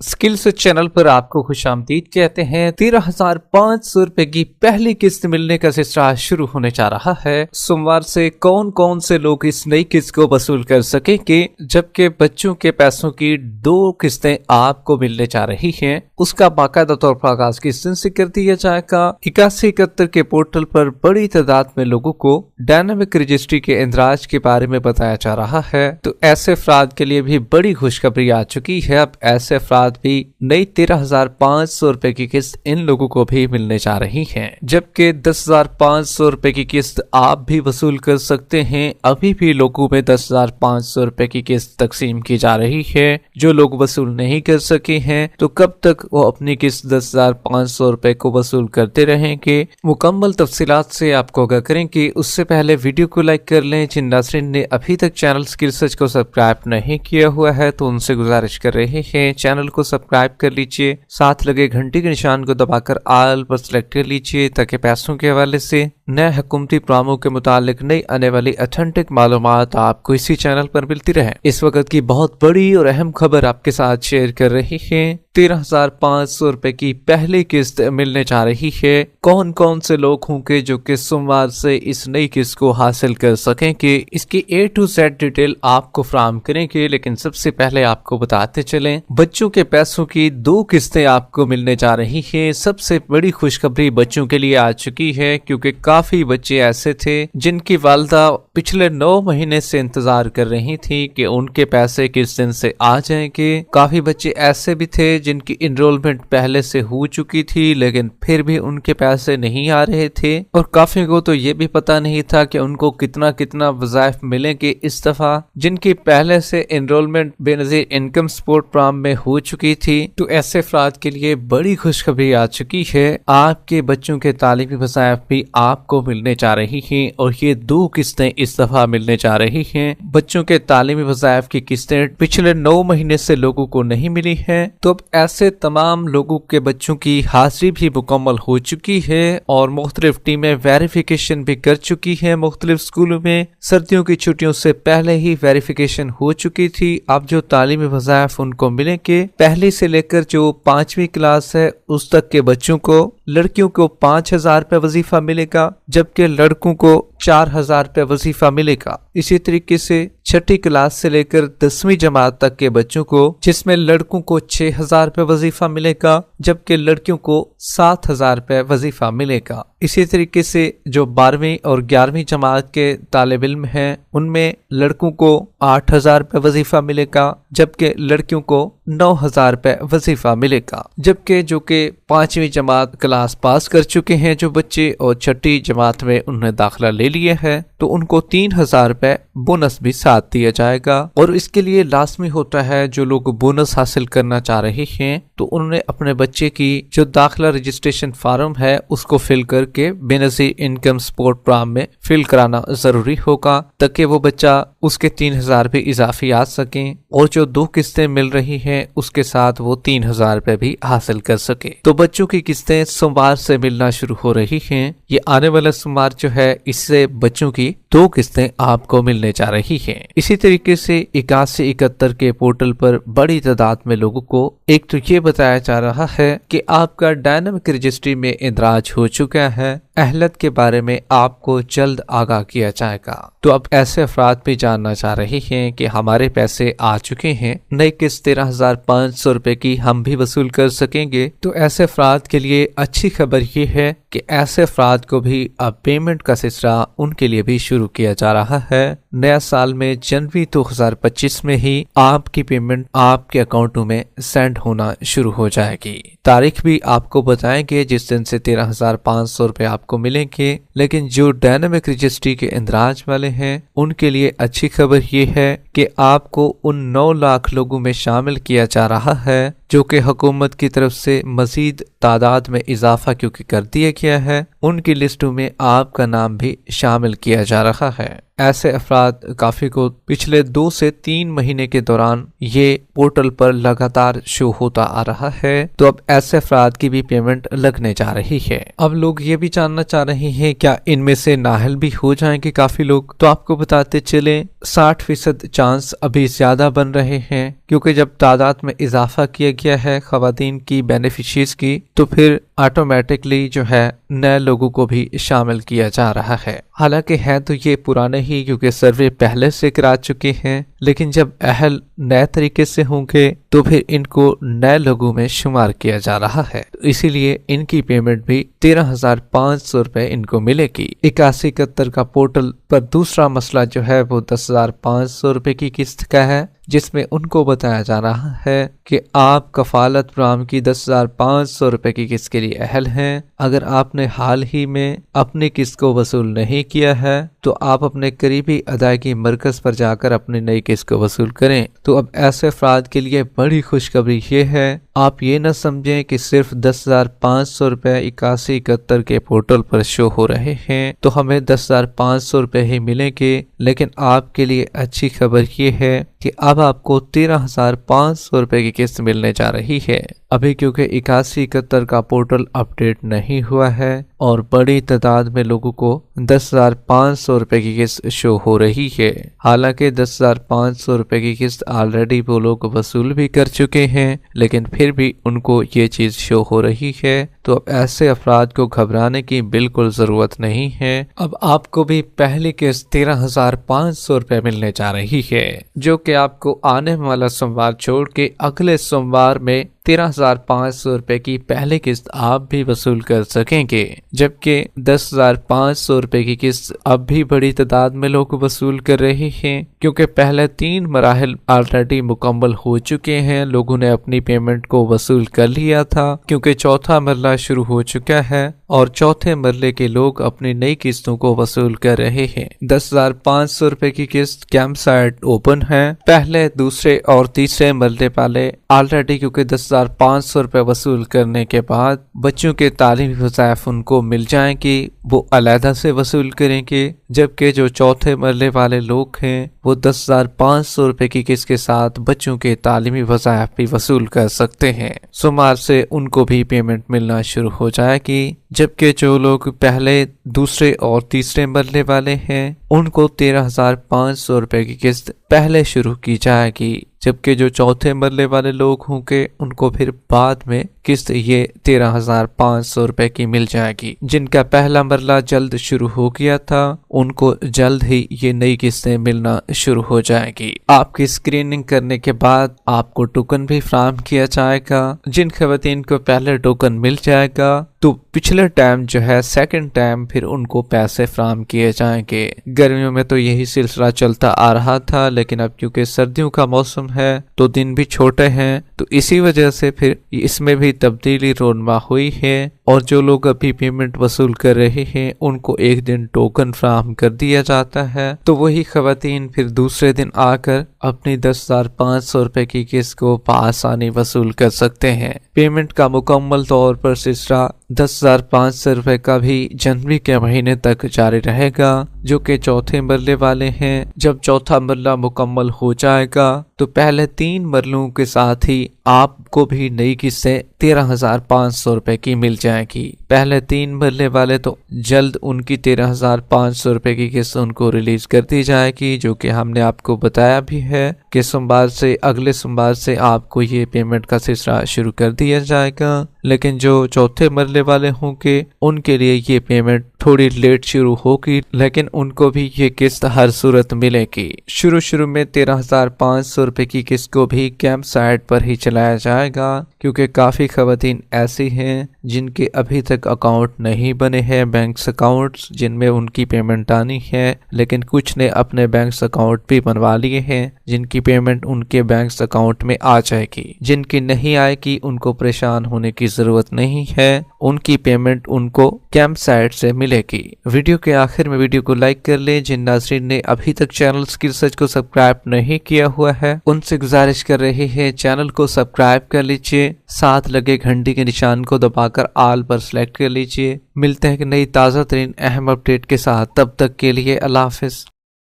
Skills channel पर आपको खुशामदीद कहते हैं। 13,500 रुपए की पहली किस्त मिलने का सिलसिला शुरू होने जा रहा है। सोमवार से कौन कौन से लोग इस नई किस्त को वसूल कर सकेंगे, जबकि बच्चों के पैसों की 2 किस्तें आपको मिलने जा रही हैं। उसका बाकायदा तौर पर आगाज किस दिन से कर दिया जाएगा। 8171 के पोर्टल पर बड़ी तादाद में लोगों को डायनामिक रजिस्ट्री के इंदराज के बारे में बताया जा रहा है। तो ऐसे अफराद के लिए भी बड़ी खुशखबरी आ चुकी है। अब ऐसे अफराद भी नई 13,500 रुपए की किस्त इन लोगों को भी मिलने जा रही है, जबकि 10,500 रुपए की किस्त आप भी वसूल कर सकते हैं। अभी भी लोगों में 10,500 रुपए की किस्त तकसीम की जा रही है। जो लोग वसूल नहीं कर सके हैं तो कब तक वो अपनी किस्त 10,500 रुपए को वसूल करते रहेंगे। मुकम्मल तफसीलात से आपको आगाह करेंगे। उससे पहले वीडियो को लाइक कर लें। जिन नाज़रीन ने अभी तक चैनल स्किल सर्च को सब्सक्राइब नहीं किया हुआ है तो उनसे गुजारिश कर रहे हैं चैनल को सब्सक्राइब कर लीजिए, साथ लगे घंटी के निशान को दबाकर आल पर सिलेक्ट कर लीजिए ताकि पैसों के हवाले से नए हुकूमती प्रोग्रामों के मुतालिक नई आने वाली ऑथेंटिक मालूमात आपको इसी चैनल पर मिलती रहे। इस वक्त की बहुत बड़ी और अहम खबर आपके साथ शेयर कर रही है। 13,500 रुपए की पहली किस्त मिलने जा रही है। कौन कौन से लोग होंगे जो कि सोमवार से इस नई किस्त को हासिल कर सकेंगे, इसकी A to Z डिटेल आपको फराहम करेंगे। लेकिन सबसे पहले आपको बताते चलें, बच्चों के पैसों की 2 किस्तें आपको मिलने जा रही है। सबसे बड़ी खुशखबरी बच्चों के लिए आ चुकी है, क्योंकि काफी बच्चे ऐसे थे जिनकी वालदा पिछले 9 महीने से इंतजार कर रही थी कि उनके पैसे किस दिन से आ जाएंगे। काफी बच्चे ऐसे भी थे जिनकी इनरोलमेंट पहले से हो चुकी थी लेकिन फिर भी उनके पैसे नहीं आ रहे थे, और काफी को तो ये भी पता नहीं था कि उनको कितना कितना वज़ाइफ मिलेंगे इस दफा। जिनकी पहले से enrolment Benazir income support programme में हो चुकी थी, तो ऐसे अफराद के लिए बड़ी खुशखबरी आ चुकी है। आपके बच्चों के तालीमी वज़ाइफ भी आपको मिलने जा रही हैं, और ये 2 किस्तें इस दफा मिलने जा रही हैं। बच्चों के तालीमी वज़ाइफ की किस्तें पिछले 9 महीने से लोगों को नहीं मिली है, तो अब ऐसे तमाम लोगों के बच्चों की हाजिरी भी मुकम्मल हो चुकी है और मुख्तलिफ टीमें वेरिफिकेशन भी कर चुकी है। मुख्तलिफ स्कूलों में सर्दियों की छुट्टियों से पहले ही वेरिफिकेशन हो चुकी थी। अब जो तालीमी वज़ाइफ उनको मिलेंगे, पहली से लेकर जो 5वीं क्लास है उस तक के बच्चों को, लड़कियों को 5,000 रुपये वजीफा मिलेगा, जबकि लड़कों को 4,000 रुपये वजीफा मिलेगा। इसी तरीके से 6ठी क्लास से लेकर 10वीं जमात तक के बच्चों को, जिसमें लड़कों को 6,000 रुपये वजीफा मिलेगा, जबकि लड़कियों को 7,000 रुपये वजीफा मिलेगा। इसी तरीके से जो 12वीं और 11वीं जमात के तालिब इल्म हैं, उनमें लड़कों को 8,000 रुपये वजीफा मिलेगा, जबकि लड़कियों को 9,000 रुपये वजीफा मिलेगा। जबकि जो कि 5वीं जमात क्लास पास कर चुके हैं जो बच्चे, और 6ठी जमात में उन्होंने दाखिला ले लिया है, तो उनको 3,000 रुपये बोनस भी साथ दिया जाएगा। और इसके लिए लाजमी होता है जो लोग बोनस हासिल करना चाह रहे हैं तो उन्होंने अपने बच्चे की जो दाखिला रजिस्ट्रेशन फॉर्म है उसको फिल करके बेनज़ीर इनकम सपोर्ट प्रोग्राम में फिल कराना जरूरी होगा, ताकि वो बच्चा उसके 3,000 रुपये इजाफी आ सकें, और जो 2 किस्तें मिल रही हैं उसके साथ वो 3,000 रुपये भी हासिल कर सके। तो बच्चों की किस्तें सोमवार से मिलना शुरू हो रही हैं। ये आने वाला सोमवार जो है, इससे बच्चों की 2 किस्तें आपको मिलने जा रही हैं। इसी तरीके से 8171 के पोर्टल पर बड़ी तादाद में लोगों को एक तो ये बताया जा रहा है कि आपका डायनामिक रजिस्ट्री में इंदराज हो चुका है। अहलत के बारे में आपको जल्द आगाह किया जाएगा। तो अब ऐसे अफराद भी जानना चाह रहे हैं कि हमारे पैसे आ चुके हैं, नई किस्त 13,500 रुपए की हम भी वसूल कर सकेंगे। तो ऐसे अफराद के लिए अच्छी खबर ये है कि ऐसे अफराद को भी अब पेमेंट का सिलसिला उनके लिए भी शुरू किया जा रहा है। नया साल में जनवरी 2025 में ही आपकी पेमेंट आपके अकाउंटों में सेंड होना शुरू हो जाएगी। तारीख भी आपको बताएंगे जिस दिन से 13,500 रुपए आपको मिलेंगे। लेकिन जो डायनामिक रजिस्ट्री के इंदराज वाले हैं उनके लिए अच्छी खबर ये है कि आपको उन 9 लाख लोगों में शामिल किया जा रहा है जो कि हुकूमत की तरफ से मजीद तादाद में इजाफा क्योंकि कर दिया गया है, उनकी लिस्टों में आपका नाम भी शामिल किया जा रहा है। ऐसे अफराद काफी को पिछले 2 से 3 महीने के दौरान ये पोर्टल पर लगातार शो होता आ रहा है। तो अब ऐसे अफराद की भी पेमेंट लगने जा रही है। अब लोग ये भी जानना चाह रहे हैं क्या इनमें से नाहल भी हो जाएंगे काफी लोग। तो आपको बताते चले 60% चांस अभी ज्यादा बन रहे हैं, क्योंकि जब तादाद में इजाफा किया کیا ہے خواتین کی بینیفیشریز کی، تو پھر آٹومیٹکلی جو ہے نئے لوگوں کو بھی شامل کیا جا رہا ہے۔ حالانکہ ہے تو یہ پرانے ہی، کیونکہ سروے پہلے سے کرا چکے ہیں، لیکن جب اہل نئے طریقے سے ہوں گے تو پھر ان کو نئے لوگوں میں شمار کیا جا رہا ہے، تو اسی لیے ان کی پیمنٹ بھی 13,500 روپے ان کو ملے گی۔ 8171 کا پورٹل پر دوسرا مسئلہ جو ہے وہ 10,500 روپے کی قسط کا ہے، جس میں ان کو بتایا جا رہا ہے کہ آپ کفالت فراہم کی 10,500 روپے کی قسط کے لیے اہل ہیں۔ اگر آپ نے حال ہی میں اپنی قسط کو وصول نہیں کیا ہے تو آپ اپنے قریبی ادائیگی مرکز پر جا کر اپنی نئی قسط کو وصول کریں۔ تو اب ایسے افراد کے لیے بڑی خوشخبری یہ ہے، آپ یہ نہ سمجھیں کہ صرف 10,500 روپے 8171 کے پورٹل پر شو ہو رہے ہیں تو ہمیں 10,500 روپے ہی ملیں گے، لیکن آپ کے لیے اچھی خبر یہ ہے کہ اب آپ کو 13,500 روپے کی قسط ملنے جا رہی ہے۔ ابھی کیونکہ 8171 کا پورٹل اپڈیٹ نہیں ہوا ہے اور بڑی تعداد میں لوگوں کو 10,500 روپے کی قسط شو ہو رہی ہے، حالانکہ 10,500 روپے کی قسط آلریڈی وہ لوگ وصول بھی کر چکے ہیں، لیکن پھر بھی ان کو یہ چیز شو ہو رہی ہے۔ تو اب ایسے افراد کو گھبرانے کی بالکل ضرورت نہیں ہے، اب آپ کو بھی پہلی قسط 13,500 روپے ملنے جا رہی ہے، جو کہ آپ کو آنے والا سوموار چھوڑ کے اگلے سوموار میں 13,500 روپے کی پہلی قسط آپ بھی وصول کر سکیں گے، جبکہ 10,500 روپے کی قسط اب بھی بڑی تعداد میں لوگ وصول کر رہے ہیں، کیونکہ پہلے 3 مراحل آلریڈی مکمل ہو چکے ہیں، لوگوں نے اپنی پیمنٹ کو وصول کر لیا تھا، کیونکہ چوتھا مرحلہ شروع ہو چکا ہے اور چوتھے مرحلے کے لوگ اپنی نئی قسطوں کو وصول کر رہے ہیں۔ 10,500 روپے کی قسط کیمپ سائٹ اوپن ہے، پہلے، دوسرے اور تیسرے مرحلے والے آلریڈی کیونکہ 10,500 روپے وصول کرنے کے بعد بچوں کے تعلیمی وظائف ان کو مل جائیں گی، وہ علیحدہ سے وصول کریں گے، جبکہ جو چوتھے مرحلے والے لوگ ہیں وہ 10,500 روپے کی قسط کے ساتھ بچوں کے تعلیمی وظائف بھی وصول کر سکتے ہیں۔ سوموار سے ان کو بھی پیمنٹ ملنا شروع ہو جائے گی، جبکہ جو لوگ پہلے، دوسرے اور تیسرے مرحلے والے ہیں ان کو 13,500 روپے کی قسط پہلے شروع کی جائے گی، جبکہ جو چوتھے مرحلے والے لوگ ہوں گے ان کو پھر بعد میں قسط یہ 13,500 روپے کی مل جائے گی۔ جن کا پہلا مرحلہ جلد شروع ہو گیا تھا ان کو جلد ہی یہ نئی قسطیں ملنا شروع ہو جائے گی۔ آپ کی اسکریننگ کرنے کے بعد آپ کو ٹوکن بھی فراہم کیا جائے گا۔ جن خواتین کو پہلے ٹوکن مل جائے گا تو پچھلے ٹائم جو ہے سیکنڈ ٹائم پھر ان کو پیسے فراہم کیے جائیں گے۔ گرمیوں میں تو یہی سلسلہ چلتا آ رہا تھا، لیکن اب کیونکہ سردیوں کا موسم ہے تو دن بھی چھوٹے ہیں، تو اسی وجہ سے پھر اس میں بھی تبدیلی رونما ہوئی ہے، اور جو لوگ ابھی پیمنٹ وصول کر رہے ہیں ان کو ایک دن ٹوکن فراہم کر دیا جاتا ہے، تو وہی خواتین پھر دوسرے دن آ کر اپنی 10,500 روپے کی قسط کو بآسانی وصول کر سکتے ہیں۔ پیمنٹ کا مکمل طور پر سلسلہ 10,500 روپے کا بھی جنوری کے مہینے تک جاری رہے گا، جو کہ چوتھے مرحلے والے ہیں۔ جب چوتھا مرحلہ مکمل ہو جائے گا تو پہلے 3 مرحلوں کے ساتھ ہی آپ کو بھی نئی قسطیں 13,500 روپے کی مل جائے گی۔ پہلے 3 مرحلے والے تو جلد ان کی 13,500 روپے کی قسط ان کو ریلیز کر دی جائے گی، جو کہ ہم نے آپ کو بتایا بھی ہے کہ سوموار سے، اگلے سوموار سے آپ کو یہ پیمنٹ کا سلسلہ شروع کر دیا جائے گا۔ لیکن جو چوتھے مرحلے والے ہوں گے ان کے لیے یہ پیمنٹ تھوڑی لیٹ شروع ہوگی، لیکن ان کو بھی یہ قسط ہر صورت ملے گی۔ شروع میں 13,500 روپے کی قسط کو بھی کیمپ سائٹ پر ہی چلایا جائے گا، کیونکہ کافی خواتین ایسی ہیں جن کے ابھی تک اکاؤنٹ نہیں بنے ہیں، بینکس اکاؤنٹس جن میں ان کی پیمنٹ آنی ہے، لیکن کچھ نے اپنے بینکس اکاؤنٹ بھی بنوا لیے ہیں جن کی پیمنٹ ان کے بینکس اکاؤنٹ میں آ جائے گی۔ جن کی نہیں آئے گی ان کو پریشان ہونے کی ضرورت نہیں ہے، ان کی پیمنٹ ان کو کیمپ سائٹ سے ملے گی۔ ویڈیو کے آخر میں ویڈیو کو لائک کر لیں۔ جن ناظرین نے ابھی تک چینل اسکل سرچ کو سبسکرائب نہیں کیا ہوا ہے ان سے گزارش کر رہے ہیں چینل کو سبسکرائب کر لیجئے، ساتھ لگے گھنٹی کے نشان کو دبا کر آل پر سلیکٹ کر لیجئے۔ ملتے ہیں کہ نئی تازہ ترین اہم اپڈیٹ کے ساتھ، تب تک کے لیے اللہ حافظ۔